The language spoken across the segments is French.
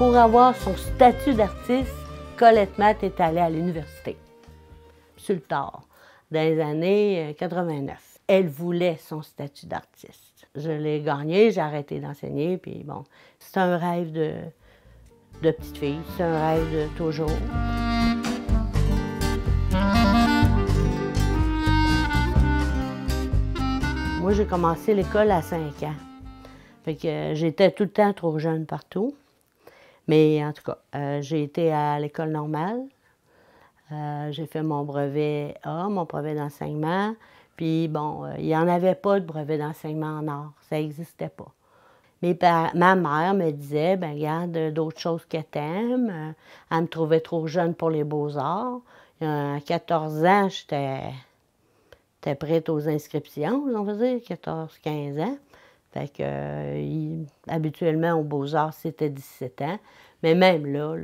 Pour avoir son statut d'artiste, Colette Matt est allée à l'université, sur le tard, dans les années 89. Elle voulait son statut d'artiste. Je l'ai gagné, j'ai arrêté d'enseigner, puis bon, c'est un rêve de petite fille, c'est un rêve de toujours. Moi, j'ai commencé l'école à 5 ans. Fait que j'étais tout le temps trop jeune partout. Mais en tout cas, j'ai été à l'école normale. J'ai fait mon brevet A, mon brevet d'enseignement. Puis bon, il n'y en avait pas de brevet d'enseignement en art. Ça n'existait pas. Mais ma mère me disait, ben regarde, d'autres choses que t'aimes. Elle me trouvait trop jeune pour les beaux-arts. À 14 ans, j'étais prête aux inscriptions, on va dire, 14-15 ans. Fait que, habituellement, aux Beaux-Arts, c'était 17 ans. Mais même là,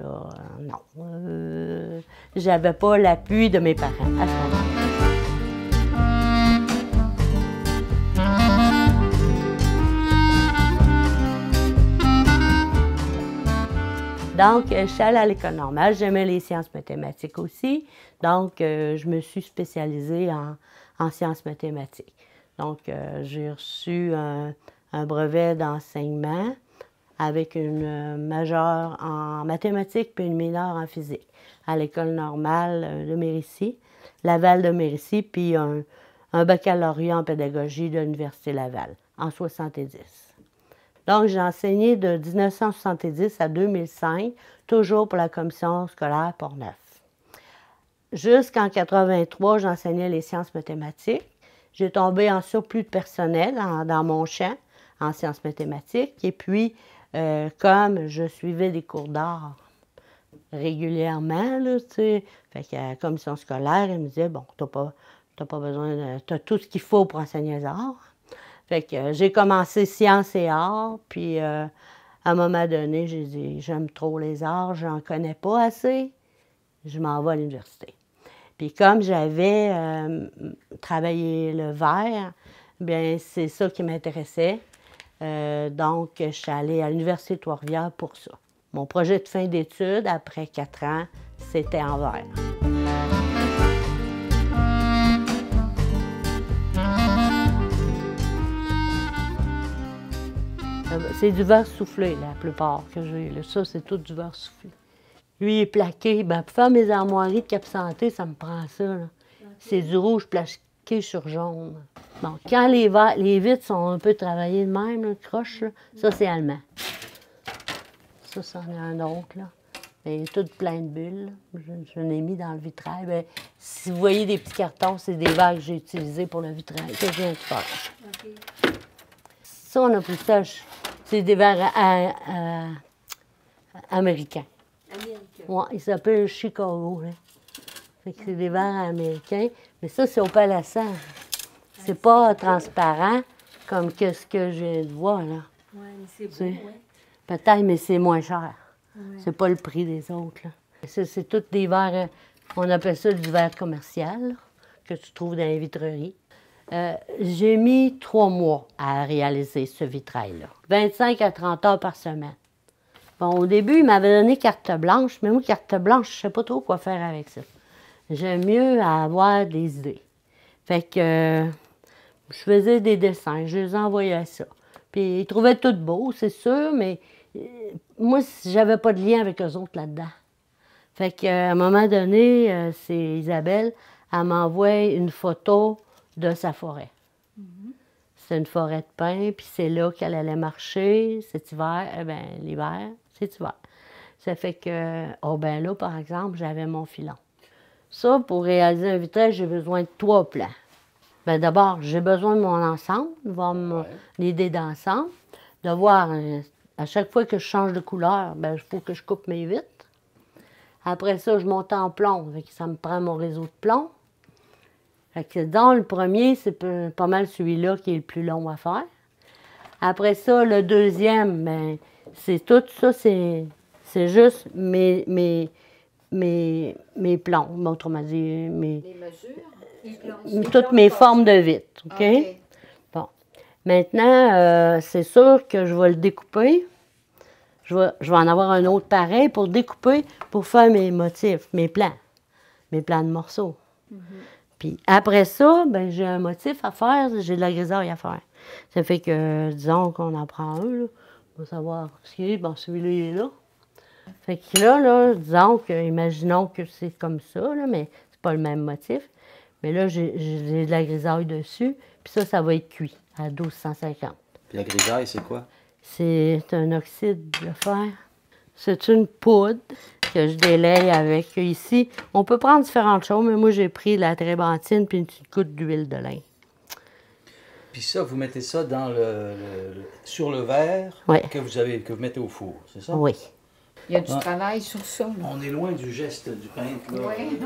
non. J'avais pas l'appui de mes parents à ce moment-là. Donc, je suis allée à l'école normale. J'aimais les sciences mathématiques aussi. Donc, je me suis spécialisée en sciences mathématiques. Donc, j'ai reçu un brevet d'enseignement avec une majeure en mathématiques puis une mineure en physique à l'école normale de Mérisy, Laval de Mérisy, puis un baccalauréat en pédagogie de l'Université Laval en 70. Donc, j'ai enseigné de 1970 à 2005, toujours pour la commission scolaire Portneuf. Jusqu'en 83, j'enseignais les sciences mathématiques. J'ai tombé en surplus de personnel dans mon champ en sciences mathématiques. Et puis, comme je suivais des cours d'art régulièrement, là, tu sais, fait que la commission scolaire, elle me disait, bon, t'as pas besoin t'as tout ce qu'il faut pour enseigner les arts. Fait que j'ai commencé sciences et arts, puis à un moment donné, j'ai dit, j'aime trop les arts, j'en connais pas assez, je m'en vais à l'université. Puis comme j'avais travaillé le verre, bien c'est ça qui m'intéressait. Donc, je suis allée à l'Université de Trois-Rivières pour ça. Mon projet de fin d'études, après 4 ans, c'était en verre. C'est du verre soufflé, la plupart que j'ai. Ça, c'est tout du verre soufflé. Lui, il est plaqué. Ben, pour faire mes armoiries de Cap Santé, ça me prend ça. Okay. C'est du rouge plaqué sur jaune. Bon, quand les vitres sont un peu travaillées de même, là, croche, là, ça, c'est allemand. Ça, c'en est un autre, là. Il est tout plein de bulles. Je l'ai mis dans le vitrail. Bien, si vous voyez des petits cartons, c'est des verres que j'ai utilisés pour le vitrail. Ça, je viens de faire. Okay. Ça, on a pris ça. C'est des verres américains. Ouais, il s'appelle Chicago. C'est des verres américains. Mais ça, c'est au palassant. C'est pas transparent comme que ce que je viens de voir, là. Oui, mais c'est beau, oui. Peut-être, mais c'est moins cher. Ouais. C'est pas le prix des autres, là. C'est tous des verres, on appelle ça du verre commercial, là, que tu trouves dans les vitreries. J'ai mis 3 mois à réaliser ce vitrail-là. 25 à 30 heures par semaine. Bon, au début, il m'avait donné carte blanche, mais moi, carte blanche, je ne sais pas trop quoi faire avec ça. J'aime mieux avoir des idées. Fait que je faisais des dessins, je les envoyais à ça. Puis ils trouvaient tout beau, c'est sûr, mais moi, j'avais pas de lien avec eux autres là-dedans. Fait qu'à un moment donné, c'est Isabelle, elle m'envoie une photo de sa forêt. C'est une forêt de pins, puis c'est là qu'elle allait marcher cet hiver. Eh bien, l'hiver, c'est hiver. Ça fait que, oh ben là, par exemple, j'avais mon filon. Ça, pour réaliser un vitrail, j'ai besoin de 3 plans. Bien, d'abord, j'ai besoin de mon ensemble, de voir l'idée d'ensemble, de voir, à chaque fois que je change de couleur, bien, il faut que je coupe mes vitres. Après ça, je monte en plomb, ça me prend mon réseau de plomb. Fait que dans le premier, c'est pas mal celui-là qui est le plus long à faire. Après ça, le deuxième, bien, c'est tout ça, c'est juste mes plombs, autrement dit, toutes mes formes de vitres, OK? Okay. Bon. Maintenant, c'est sûr que je vais le découper. je vais en avoir un autre pareil pour découper, pour faire mes motifs, mes plans de morceaux. Puis après ça, ben, j'ai un motif à faire, j'ai de la grisaille à faire. Ça fait que, disons qu'on en prend un, là, on va savoir ce qu'il est. Bon, celui-là, il est là. Fait que là, disons que, imaginons que c'est comme ça, là, mais c'est pas le même motif. Mais là, j'ai de la grisaille dessus, puis ça va être cuit à 1250. Puis la grisaille, c'est quoi? C'est un oxyde de fer. C'est une poudre que je délaye avec ici. On peut prendre différentes choses, mais moi, j'ai pris de la térébenthine puis une petite goutte d'huile de lin. Puis ça, vous mettez ça dans sur le verre Oui. que vous mettez au four, c'est ça? Oui. Il y a du travail sur ça. Là. On est loin du geste du peintre, là. Oui.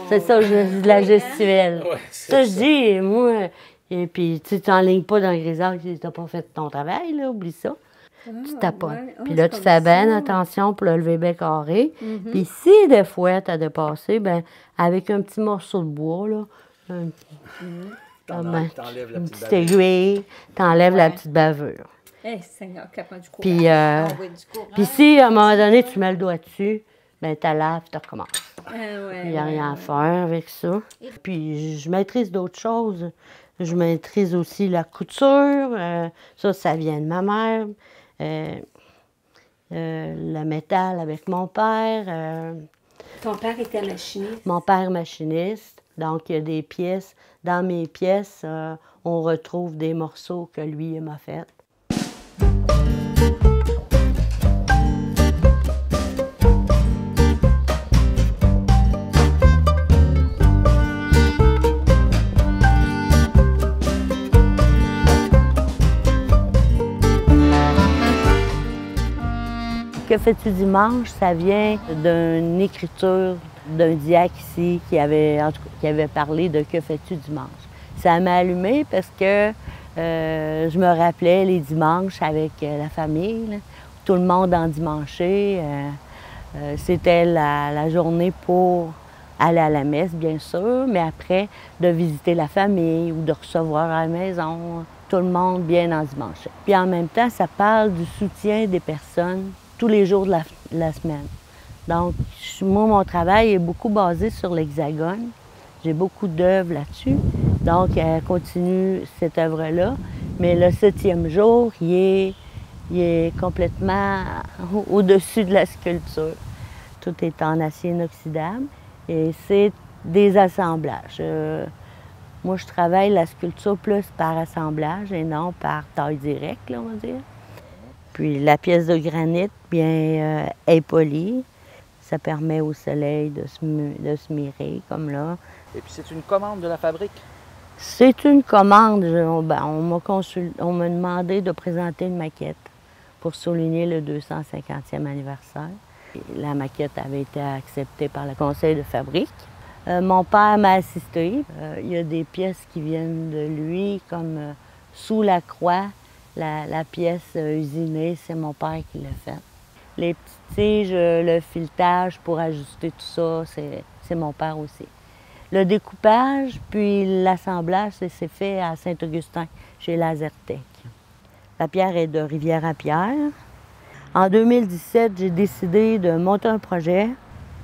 C'est ça, de la gestuelle. Ouais, Ça, je dis, moi, et puis tu t'enlignes pas dans le grisaille si t'as pas fait ton travail, là, oublie ça. Tu tapotes. ouais. Puis là, tu fais bien attention pour le lever bien carré. Puis si des fois, tu as dépassé, ben avec un petit morceau de bois, là, T'enlèves la une petite petite bavure. aiguille, t'enlèves la petite bavure. Eh, Seigneur, capable du courant. Puis, Envoie du courant. puis si, à un moment donné, tu mets le doigt dessus, ben tu laves, tu recommences. Ouais, Il n'y a rien à faire avec ça. Puis je maîtrise d'autres choses. Je maîtrise aussi la couture. Ça vient de ma mère. Le métal avec mon père. Ton père était machiniste. Mon père machiniste. Donc, il y a des pièces. Dans mes pièces, on retrouve des morceaux que lui m'a fait. Que fais-tu dimanche? Ça vient d'une écriture d'un diacre ici qui avait parlé de Que fais-tu dimanche? Ça m'a allumé parce que je me rappelais les dimanches avec la famille, là, tout le monde endimanché. C'était la journée pour aller à la messe, bien sûr, mais après, de visiter la famille ou de recevoir à la maison, tout le monde bien endimanché. Puis en même temps, ça parle du soutien des personnes tous les jours de la semaine. Donc, moi, mon travail est beaucoup basé sur l'Hexagone. J'ai beaucoup d'œuvres là-dessus. Donc, elle continue cette œuvre-là. Mais le 7e jour, il est complètement au-dessus de la sculpture. Tout est en acier inoxydable et c'est des assemblages. Moi, je travaille la sculpture plus par assemblage et non par taille directe, là, on va dire. Puis la pièce de granit, bien, est polie. Ça permet au soleil de se mirer, comme là. Et puis c'est une commande de la fabrique? C'est une commande. On m'a demandé de présenter une maquette pour souligner le 250e anniversaire. Et la maquette avait été acceptée par le conseil de fabrique. Mon père m'a assisté. Il y a des pièces qui viennent de lui, comme sous la croix. La pièce usinée, c'est mon père qui l'a faite. Les petites tiges, le filetage pour ajuster tout ça, c'est mon père aussi. Le découpage, puis l'assemblage, c'est fait à Saint-Augustin, chez Lasertec. La pierre est de Rivière-à-Pierre. En 2017, j'ai décidé de monter un projet.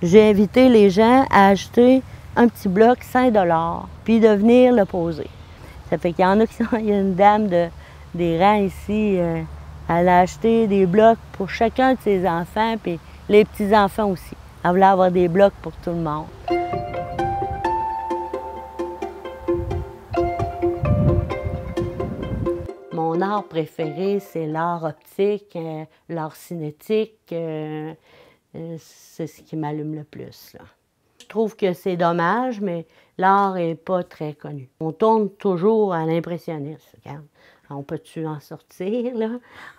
J'ai invité les gens à acheter un petit bloc 5 $, puis de venir le poser. Ça fait qu'il y en a qui sont... Il y a une dame des rangs ici, elle a acheté des blocs pour chacun de ses enfants, puis les petits-enfants aussi. Elle voulait avoir des blocs pour tout le monde. Mon art préféré, c'est l'art optique, l'art cinétique. C'est ce qui m'allume le plus, là. Je trouve que c'est dommage, mais l'art n'est pas très connu. On tourne toujours à l'impressionniste, regarde. On peut-tu en sortir, là?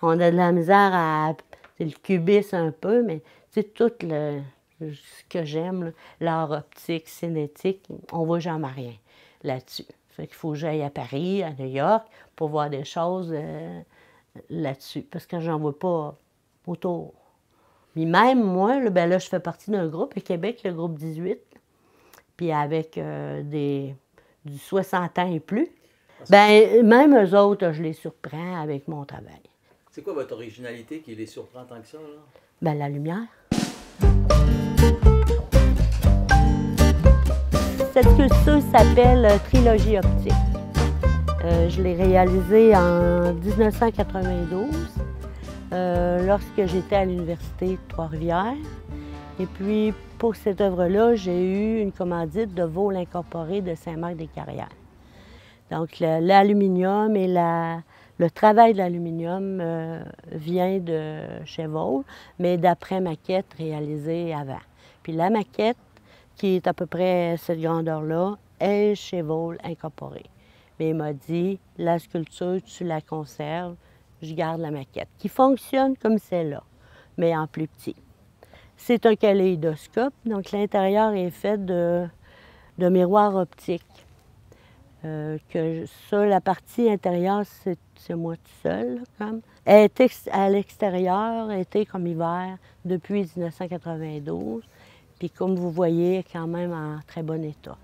On a de la misère à... C'est le cubisme un peu, mais c'est tout ce que j'aime, l'art optique, cinétique, on voit jamais rien là-dessus. Fait qu'il faut que j'aille à Paris, à New York, pour voir des choses là-dessus, parce que j'en vois pas autour. Puis même moi, là, je fais partie d'un groupe à Québec, le groupe 18, puis avec du 60 ans et plus. Ben même eux autres, je les surprends avec mon travail. C'est quoi votre originalité qui les surprend tant que ça, là? Ben, la lumière. Cette sculpture s'appelle Trilogie optique. Je l'ai réalisée en 1992, lorsque j'étais à l'Université de Trois-Rivières. Et puis, pour cette œuvre-là, j'ai eu une commandite de Vole Incorporé de Saint-Marc-des-Carrières. Donc, l'aluminium et le travail de l'aluminium vient de chez Vole, mais d'après maquette réalisée avant. Puis la maquette, qui est à peu près cette grandeur-là, est chez Vole Incorporé. Mais il m'a dit, la sculpture, tu la conserves, je garde la maquette, qui fonctionne comme celle-là, mais en plus petit. C'est un kaléidoscope, donc l'intérieur est fait de miroirs optiques. La partie intérieure, c'est moi tout seul, comme. Elle était à l'extérieur, elle était comme hiver depuis 1992. Puis comme vous voyez, elle est quand même en très bon état.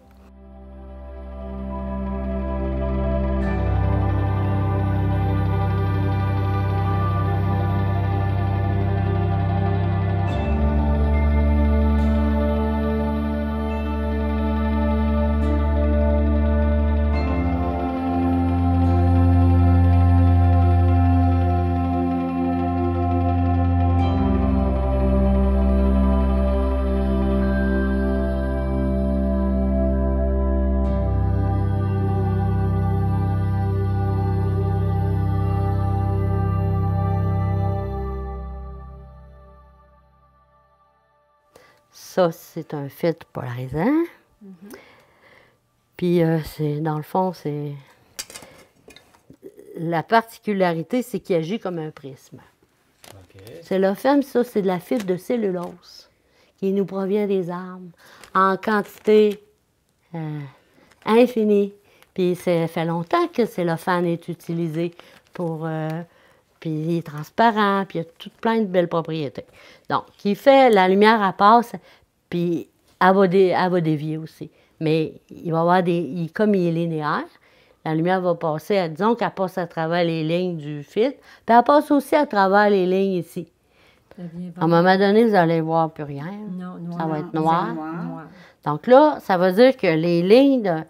Ça, c'est un filtre polarisant. Puis, dans le fond, c'est... La particularité, c'est qu'il agit comme un prisme. Okay. Cellophane, ça, c'est de la fibre de cellulose qui nous provient des arbres en quantité infinie. Puis, ça fait longtemps que le cellophane est utilisé pour... puis, il est transparent, puis il y a toute plein de belles propriétés. Donc, qui fait la lumière, elle passe, puis elle va dévier aussi. Mais il va y avoir comme il est linéaire, la lumière va passer, disons qu'elle passe à travers les lignes du filtre, puis elle passe aussi à travers les lignes ici. À un moment donné, vous n'allez voir plus rien. Non, noir. Ça va être noir. Noir. Donc là, ça veut dire que les lignes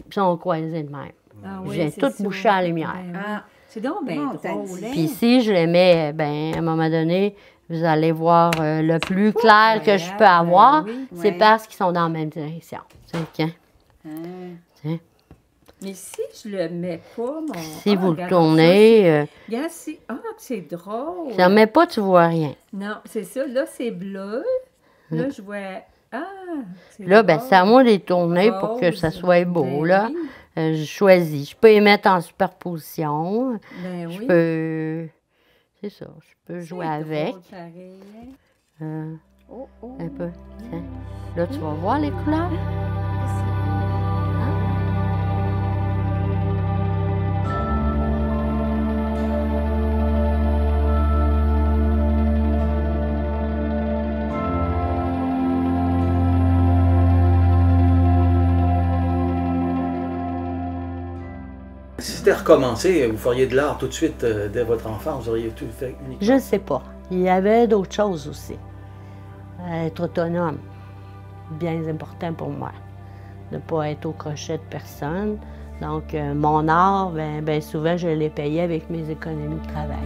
sont croisées de même. Ah Je oui, viens c'est tout ça. boucher à la lumière. Ben oui. Ah. C'est donc bien Bon, drôle, t'as hein? dit. Puis si je les mets, à un moment donné, vous allez voir le plus clair que je peux avoir, oui. c'est Ouais. parce qu'ils sont dans la même direction. Tiens, Ah. tiens. Mais si je le mets pas, mon... Si vous le regarde tournez, ça, regarde, c'est drôle. si tu n'en mets pas, tu vois rien. Non, c'est ça. Là, c'est bleu. Là, je vois... Ah, c'est Là, drôle. c'est à moi de les tourner pour que ça Rose. soit beau, Ben là. oui. Je choisis. Je peux les mettre en superposition. Ben Je oui. peux... C'est ça, je peux C'est jouer drôle, avec. pareil, hein? Oh, oh. Un peu. Tiens. Là, tu vas voir les couleurs. Si c'était recommencé, vous feriez de l'art tout de suite dès votre enfance, vous auriez tout fait uniquement. Je ne sais pas. Il y avait d'autres choses aussi. Être autonome, bien important pour moi. Ne pas être au crochet de personne. Donc, mon art, ben souvent, je l'ai payé avec mes économies de travail.